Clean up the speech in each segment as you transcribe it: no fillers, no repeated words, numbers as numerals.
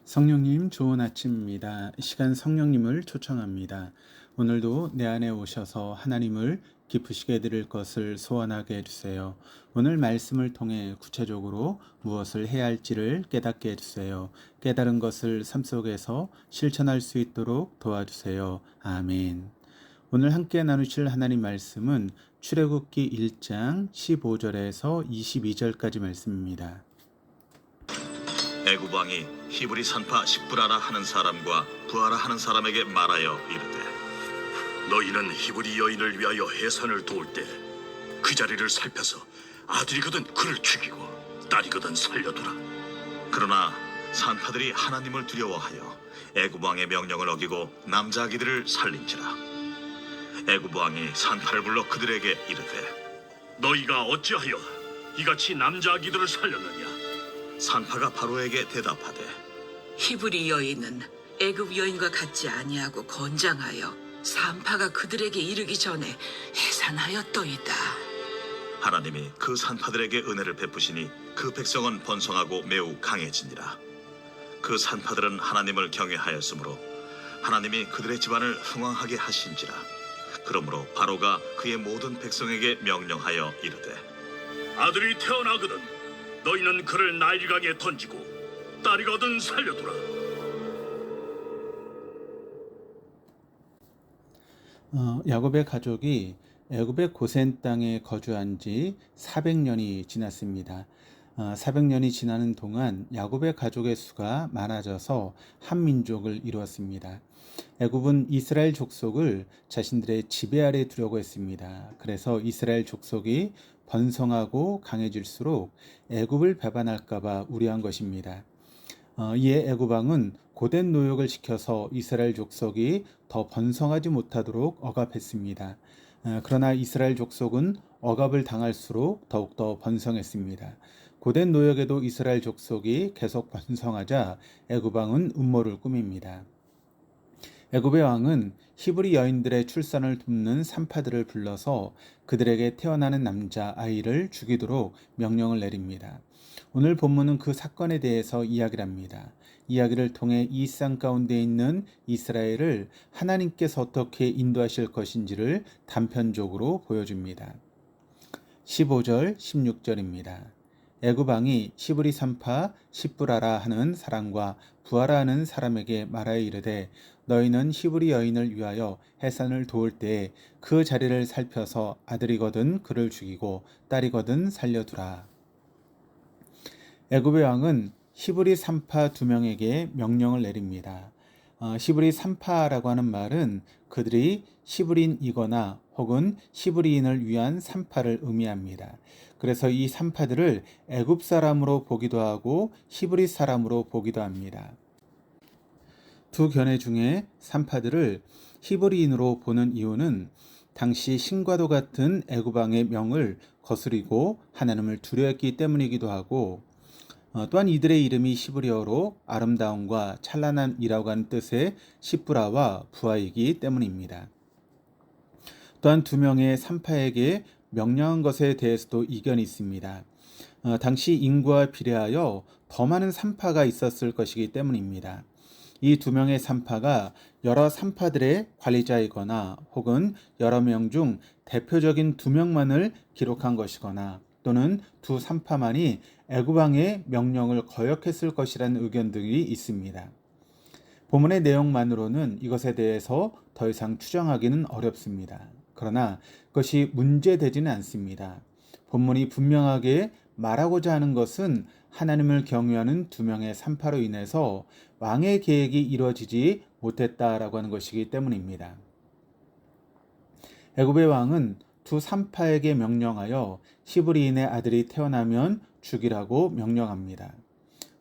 성령님 좋은 아침입니다. 이 시간 성령님을 초청합니다. 오늘도 내 안에 오셔서 하나님을 기쁘시게 드릴 것을 소원하게 해주세요. 오늘 말씀을 통해 구체적으로 무엇을 해야 할지를 깨닫게 해주세요. 깨달은 것을 삶 속에서 실천할 수 있도록 도와주세요. 아멘. 오늘 함께 나누실 하나님 말씀은 출애굽기 1장 15절에서 22절까지 말씀입니다. 애굽 왕이 히브리 산파 십부라라 하는 사람과 부하라 하는 사람에게 말하여 이르되, 너희는 히브리 여인을 위하여 해산을 도울 때 그 자리를 살펴서 아들이거든 그를 죽이고 딸이거든 살려두라. 그러나 산파들이 하나님을 두려워하여 애굽 왕의 명령을 어기고 남자 아기들을 살린지라. 애굽 왕이 산파를 불러 그들에게 이르되, 너희가 어찌하여 이같이 남자 아기들을 살렸느냐? 산파가 바로에게 대답하되, 히브리 여인은 애굽 여인과 같지 아니하고 건장하여 산파가 그들에게 이르기 전에 해산하였더이다. 하나님이 그 산파들에게 은혜를 베푸시니 그 백성은 번성하고 매우 강해지니라. 그 산파들은 하나님을 경외하였으므로 하나님이 그들의 집안을 흥왕하게 하신지라. 그러므로 바로가 그의 모든 백성에게 명령하여 이르되, 아들이 태어나거든 너희는 그를 나일강에 던지고 딸이거든 살려두라. 야곱의 가족이 애굽의 고센 땅에 거주한 지 400년이 지났습니다. 400년이 지나는 동안 야곱의 가족의 수가 많아져서 한 민족을 이루었습니다. 애굽은 이스라엘 족속을 자신들의 지배 아래 두려고 했습니다. 그래서 이스라엘 족속이 번성하고 강해질수록 애굽을 배반할까 봐 우려한 것입니다. 이에 애굽 왕은 고된 노역을 시켜서 이스라엘 족속이 더 번성하지 못하도록 억압했습니다. 그러나 이스라엘 족속은 억압을 당할수록 더욱더 번성했습니다. 고된 노역에도 이스라엘 족속이 계속 번성하자 애굽 왕은 음모를 꾸밉니다. 애굽의 왕은 히브리 여인들의 출산을 돕는 산파들을 불러서 그들에게 태어나는 남자 아이를 죽이도록 명령을 내립니다. 오늘 본문은 그 사건에 대해서 이야기를 합니다. 이야기를 통해 이 쌍 가운데 있는 이스라엘을 하나님께서 어떻게 인도하실 것인지를 단편적으로 보여줍니다. 15절, 16절입니다. 애굽 왕이 히브리 산파 십부라라 하는 사람과 부하라 하는 사람에게 말하여 이르되, 너희는 히브리 여인을 위하여 해산을 도울 때에 그 자리를 살펴서 아들이거든 그를 죽이고 딸이거든 살려두라. 애굽의 왕은 히브리 산파 2명에게 명령을 내립니다. 히브리 산파라고 하는 말은 그들이 히브리인이거나 혹은 히브리인을 위한 산파를 의미합니다. 그래서 이 산파들을 애굽 사람으로 보기도 하고 히브리 사람으로 보기도 합니다. 두 견해 중에 산파들을 히브리인으로 보는 이유는 당시 신과도 같은 애굽 왕의 명을 거스리고 하나님을 두려워했기 때문이기도 하고, 또한 이들의 이름이 히브리어로 아름다움과 찬란함이라고 하는 뜻의 시브라와 부하이기 때문입니다. 또한 2명의 산파에게 명령한 것에 대해서도 이견이 있습니다. 당시 인구와 비례하여 더 많은 산파가 있었을 것이기 때문입니다. 이 2명의 산파가 여러 산파들의 관리자이거나 혹은 여러 명 중 대표적인 2명만을 기록한 것이거나 또는 두 산파만이 애굽 왕의 명령을 거역했을 것이라는 의견들이 있습니다. 본문의 내용만으로는 이것에 대해서 더 이상 추정하기는 어렵습니다. 그러나 그것이 문제되지는 않습니다. 본문이 분명하게 말하고자 하는 것은 하나님을 경외하는 2명의 산파로 인해서 왕의 계획이 이루어지지 못했다라고 하는 것이기 때문입니다. 애굽의 왕은 두 산파에게 명령하여 히브리인의 아들이 태어나면 죽이라고 명령합니다.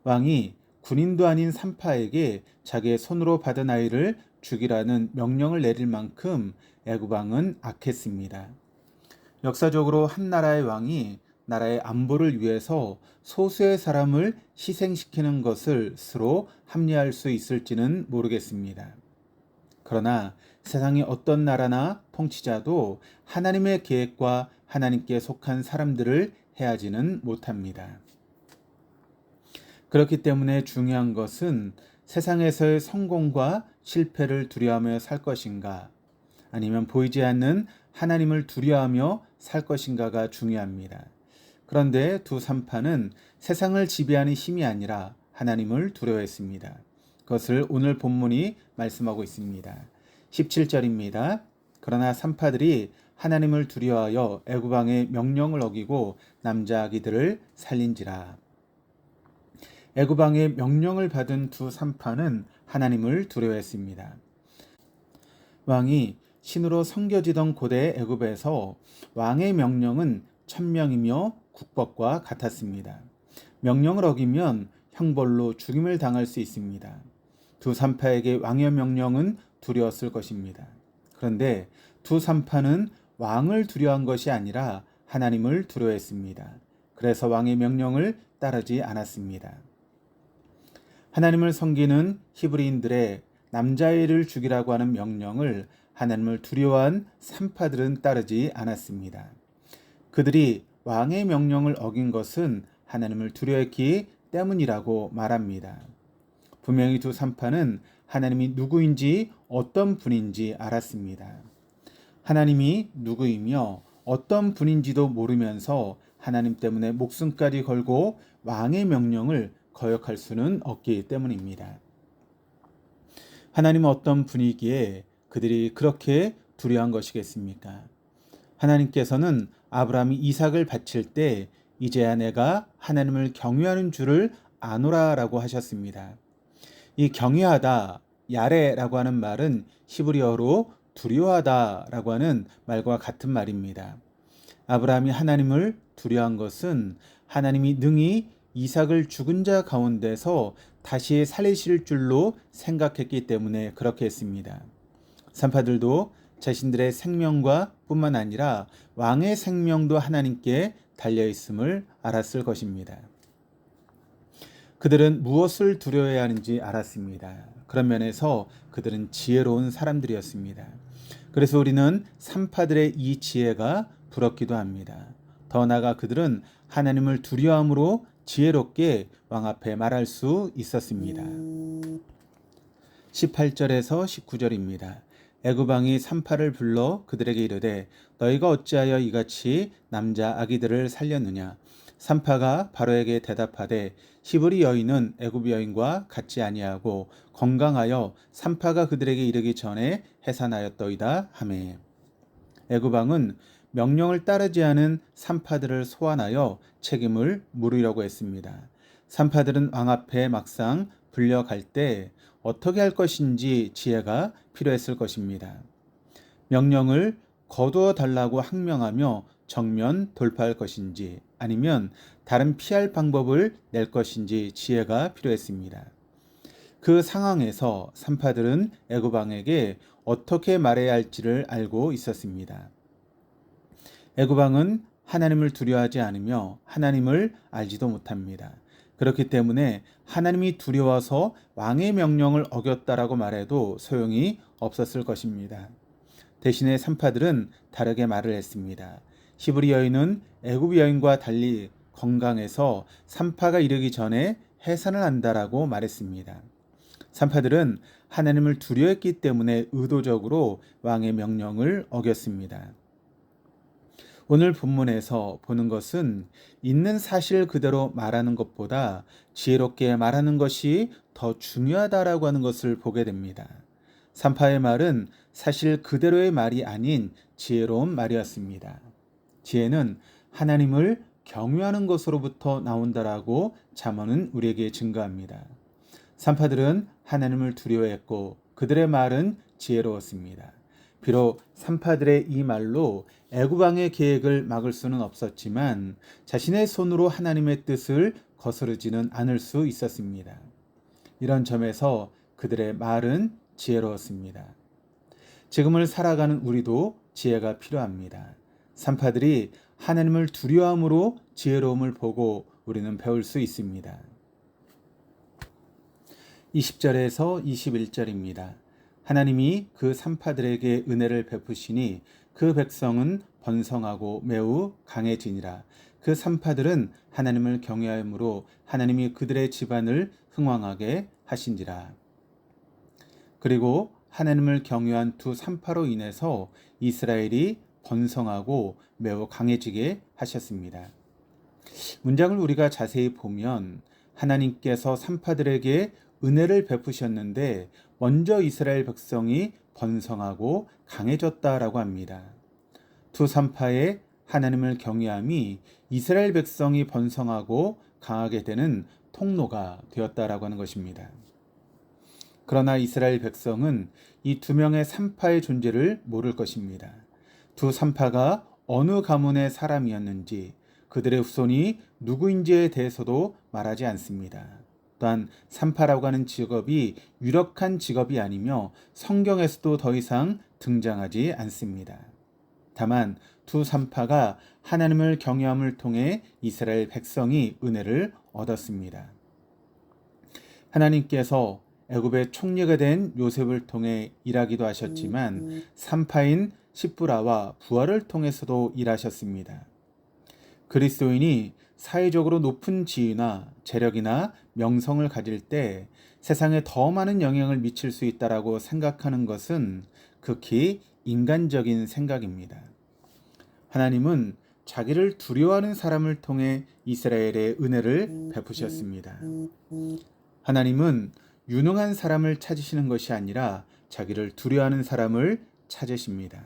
왕이 군인도 아닌 산파에게 자기의 손으로 받은 아이를 죽이라는 명령을 내릴 만큼 애굽 왕은 악했습니다. 역사적으로 한 나라의 왕이 나라의 안보를 위해서 소수의 사람을 희생시키는 것을 스스로 합리화할 수 있을지는 모르겠습니다. 그러나 세상의 어떤 나라나 통치자도 하나님의 계획과 하나님께 속한 사람들을 해하지는 못합니다. 그렇기 때문에 중요한 것은 세상에서의 성공과 실패를 두려워하며 살 것인가, 아니면 보이지 않는 하나님을 두려워하며 살 것인가가 중요합니다. 그런데 두 산파는 세상을 지배하는 힘이 아니라 하나님을 두려워했습니다. 그것을 오늘 본문이 말씀하고 있습니다. 17절입니다. 그러나 산파들이 하나님을 두려워하여 애굽 왕의 명령을 어기고 남자 아기들을 살린지라. 애굽 왕의 명령을 받은 두 산파는 하나님을 두려워했습니다. 왕이 신으로 섬겨지던 고대 애굽에서 왕의 명령은 천명이며 국법과 같았습니다. 명령을 어기면 형벌로 죽임을 당할 수 있습니다. 두 산파에게 왕의 명령은 두려웠을 것입니다. 그런데 두 산파는 왕을 두려워한 것이 아니라 하나님을 두려워했습니다. 그래서 왕의 명령을 따르지 않았습니다. 하나님을 섬기는 히브리인들의 남자아이를 죽이라고 하는 명령을 하나님을 두려워한 산파들은 따르지 않았습니다. 그들이 왕의 명령을 어긴 것은 하나님을 두려워했기 때문이라고 말합니다. 분명히 두 산파는 하나님이 누구인지 어떤 분인지 알았습니다. 하나님이 누구이며 어떤 분인지도 모르면서 하나님 때문에 목숨까지 걸고 왕의 명령을 거역할 수는 없기 때문입니다. 하나님은 어떤 분이기에 그들이 그렇게 두려워한 것이겠습니까? 하나님께서는 아브라함이 이삭을 바칠 때 이제야 내가 하나님을 경외하는 줄을 아노라라고 하셨습니다. 이 경외하다, 야레라고 하는 말은 히브리어로 두려워하다라고 하는 말과 같은 말입니다. 아브라함이 하나님을 두려워한 것은 하나님이 능히 이삭을 죽은 자 가운데서 다시 살리실 줄로 생각했기 때문에 그렇게 했습니다. 산파들도 자신들의 생명과 뿐만 아니라 왕의 생명도 하나님께 달려있음을 알았을 것입니다. 그들은 무엇을 두려워해야 하는지 알았습니다. 그런 면에서 그들은 지혜로운 사람들이었습니다. 그래서 우리는 산파들의 이 지혜가 부럽기도 합니다. 더 나아가 그들은 하나님을 두려워함으로 지혜롭게 왕 앞에 말할 수 있었습니다. 18절에서 19절입니다. 애굽 왕이 산파를 불러 그들에게 이르되 너희가 어찌하여 이같이 남자 아기들을 살렸느냐. 산파가 바로에게 대답하되 히브리 여인은 애굽 여인과 같지 아니하고 건강하여 산파가 그들에게 이르기 전에 해산하였더이다 하매. 애굽 왕은 명령을 따르지 않은 산파들을 소환하여 책임을 물으려고 했습니다. 산파들은 왕 앞에 막상 불려갈 때 어떻게 할 것인지 지혜가 필요했을 것입니다. 명령을 거두어 달라고 항명하며 정면 돌파할 것인지 아니면 다른 피할 방법을 낼 것인지 지혜가 필요했습니다. 그 상황에서 산파들은 애굽 왕에게 어떻게 말해야 할지를 알고 있었습니다. 애굽 왕은 하나님을 두려워하지 않으며 하나님을 알지도 못합니다. 그렇기 때문에 하나님이 두려워서 왕의 명령을 어겼다라고 말해도 소용이 없었을 것입니다. 대신에 산파들은 다르게 말을 했습니다. 히브리 여인은 애굽 여인과 달리 건강해서 산파가 이르기 전에 해산을 한다라고 말했습니다. 산파들은 하나님을 두려워했기 때문에 의도적으로 왕의 명령을 어겼습니다. 오늘 본문에서 보는 것은 있는 사실 그대로 말하는 것보다 지혜롭게 말하는 것이 더 중요하다라고 하는 것을 보게 됩니다. 산파의 말은 사실 그대로의 말이 아닌 지혜로운 말이었습니다. 지혜는 하나님을 경외하는 것으로부터 나온다라고 잠언은 우리에게 증거합니다. 산파들은 하나님을 두려워했고 그들의 말은 지혜로웠습니다. 비록 산파들의 이 말로 애굽 왕의 계획을 막을 수는 없었지만 자신의 손으로 하나님의 뜻을 거스르지는 않을 수 있었습니다. 이런 점에서 그들의 말은 지혜로웠습니다. 지금을 살아가는 우리도 지혜가 필요합니다. 산파들이 하나님을 두려워함으로 지혜로움을 보고 우리는 배울 수 있습니다. 20절에서 21절입니다. 하나님이 그 산파들에게 은혜를 베푸시니 그 백성은 번성하고 매우 강해지니라. 그 산파들은 하나님을 경외하므로 하나님이 그들의 집안을 흥왕하게 하신지라. 그리고 하나님을 경외한 두 산파로 인해서 이스라엘이 번성하고 매우 강해지게 하셨습니다. 문장을 우리가 자세히 보면 하나님께서 산파들에게 은혜를 베푸셨는데 먼저 이스라엘 백성이 번성하고 강해졌다라고 합니다. 두 산파의 하나님을 경외함이 이스라엘 백성이 번성하고 강하게 되는 통로가 되었다라고 하는 것입니다. 그러나 이스라엘 백성은 이 두 명의 산파의 존재를 모를 것입니다. 두 산파가 어느 가문의 사람이었는지 그들의 후손이 누구인지에 대해서도 말하지 않습니다. 또한 산파라고 하는 직업이 유력한 직업이 아니며 성경에서도 더 이상 등장하지 않습니다. 다만 두 산파가 하나님을 경외함을 통해 이스라엘 백성이 은혜를 얻었습니다. 하나님께서 애굽의 총리가 된 요셉을 통해 일하기도 하셨지만 산파인 시브라와 부하를 통해서도 일하셨습니다. 그리스도인이 사회적으로 높은 지위나 재력이나 명성을 가질 때 세상에 더 많은 영향을 미칠 수 있다라고 생각하는 것은 극히 인간적인 생각입니다. 하나님은 자기를 두려워하는 사람을 통해 이스라엘의 은혜를 베푸셨습니다. 하나님은 유능한 사람을 찾으시는 것이 아니라 자기를 두려워하는 사람을 찾으십니다.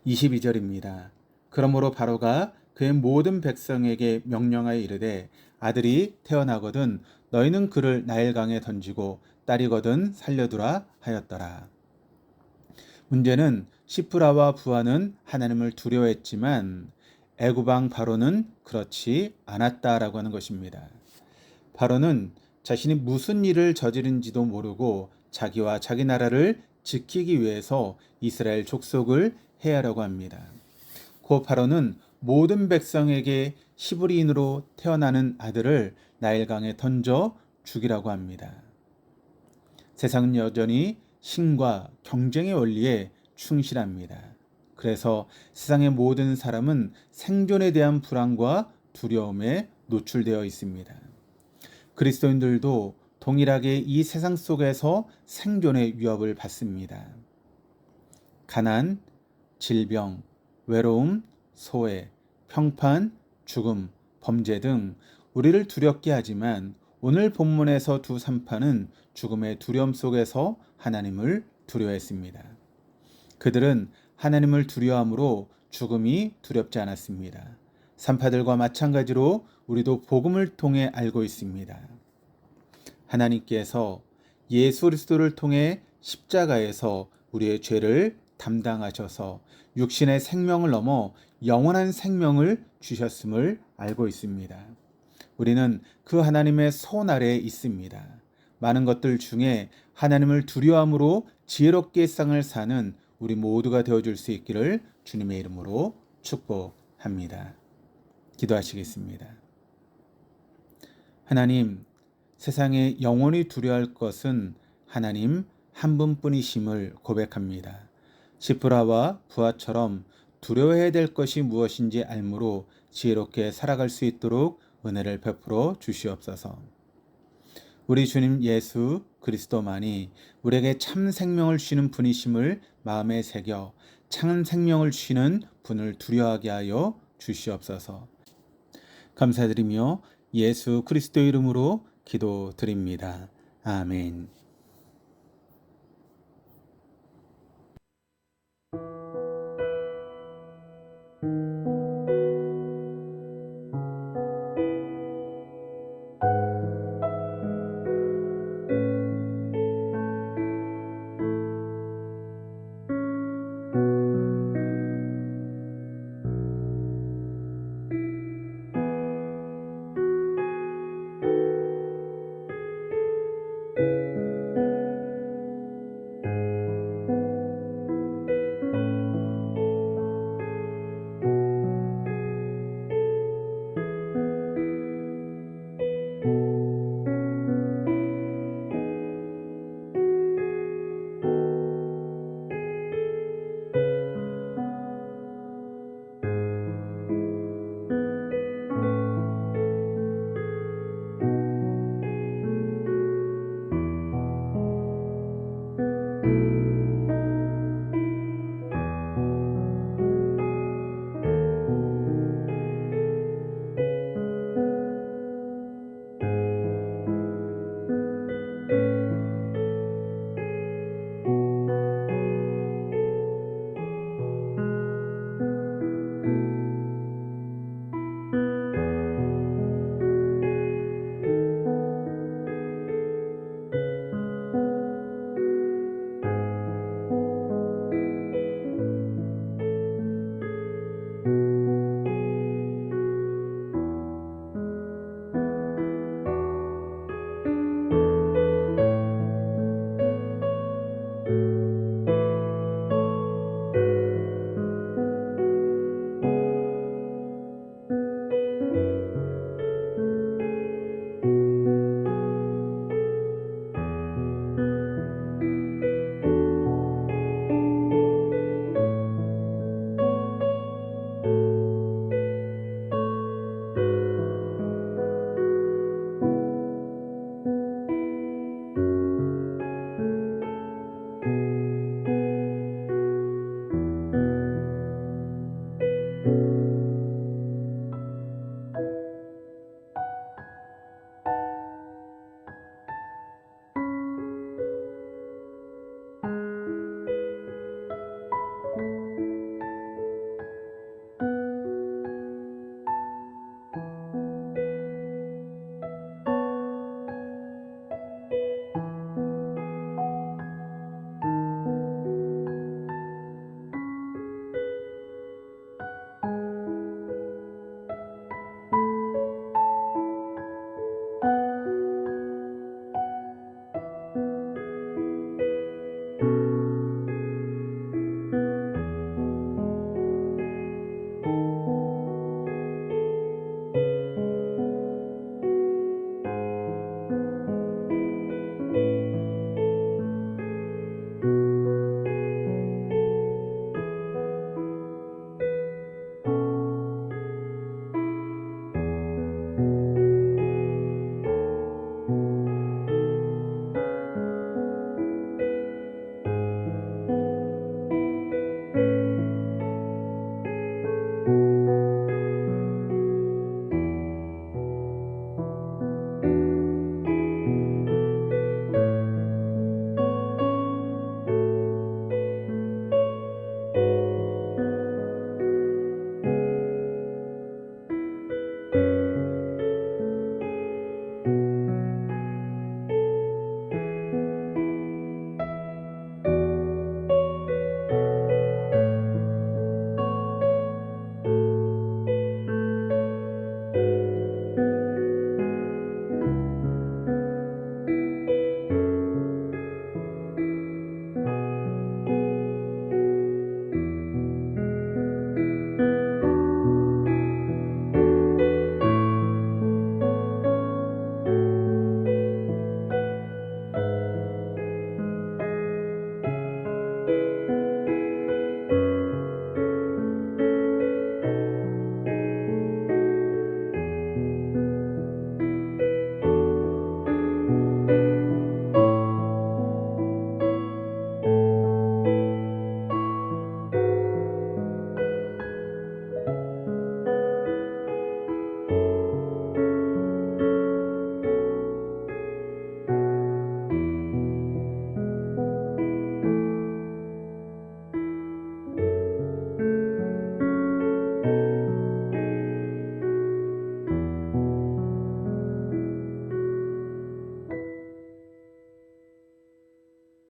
22절입니다. 그러므로 바로가 그의 모든 백성에게 명령하여 이르되 아들이 태어나거든 너희는 그를 나일강에 던지고 딸이거든 살려두라 하였더라. 문제는 시프라와 부하는 하나님을 두려워했지만 애굽 왕 바로는 그렇지 않았다라고 하는 것입니다. 바로는 자신이 무슨 일을 저지른지도 모르고 자기와 자기 나라를 지키기 위해서 이스라엘 족속을 해하려고 합니다. 고 바로는 모든 백성에게 시브리인으로 태어나는 아들을 나일강에 던져 죽이라고 합니다. 세상은 여전히 신과 경쟁의 원리에 충실합니다. 그래서 세상의 모든 사람은 생존에 대한 불안과 두려움에 노출되어 있습니다. 그리스도인들도 동일하게 이 세상 속에서 생존의 위협을 받습니다. 가난, 질병, 외로움, 소외, 평판, 죽음, 범죄 등 우리를 두렵게 하지만 오늘 본문에서 두 산파는 죽음의 두려움 속에서 하나님을 두려워했습니다. 그들은 하나님을 두려워함으로 죽음이 두렵지 않았습니다. 산파들과 마찬가지로 우리도 복음을 통해 알고 있습니다. 하나님께서 예수 그리스도를 통해 십자가에서 우리의 죄를 담당하셔서 육신의 생명을 넘어 영원한 생명을 주셨음을 알고 있습니다. 우리는 그 하나님의 손 아래에 있습니다. 많은 것들 중에 하나님을 두려워함으로 지혜롭게 일상을 사는 우리 모두가 되어줄 수 있기를 주님의 이름으로 축복합니다. 기도하시겠습니다. 하나님, 세상에 영원히 두려워할 것은 하나님 한 분뿐이심을 고백합니다. 시프라와 부하처럼 두려워해야 될 것이 무엇인지 알므로 지혜롭게 살아갈 수 있도록 은혜를 베풀어 주시옵소서. 우리 주님 예수 그리스도만이 우리에게 참 생명을 주시는 분이심을 마음에 새겨 참 생명을 주시는 분을 두려워하게 하여 주시옵소서. 감사드리며 예수 그리스도 이름으로 기도드립니다. 아멘.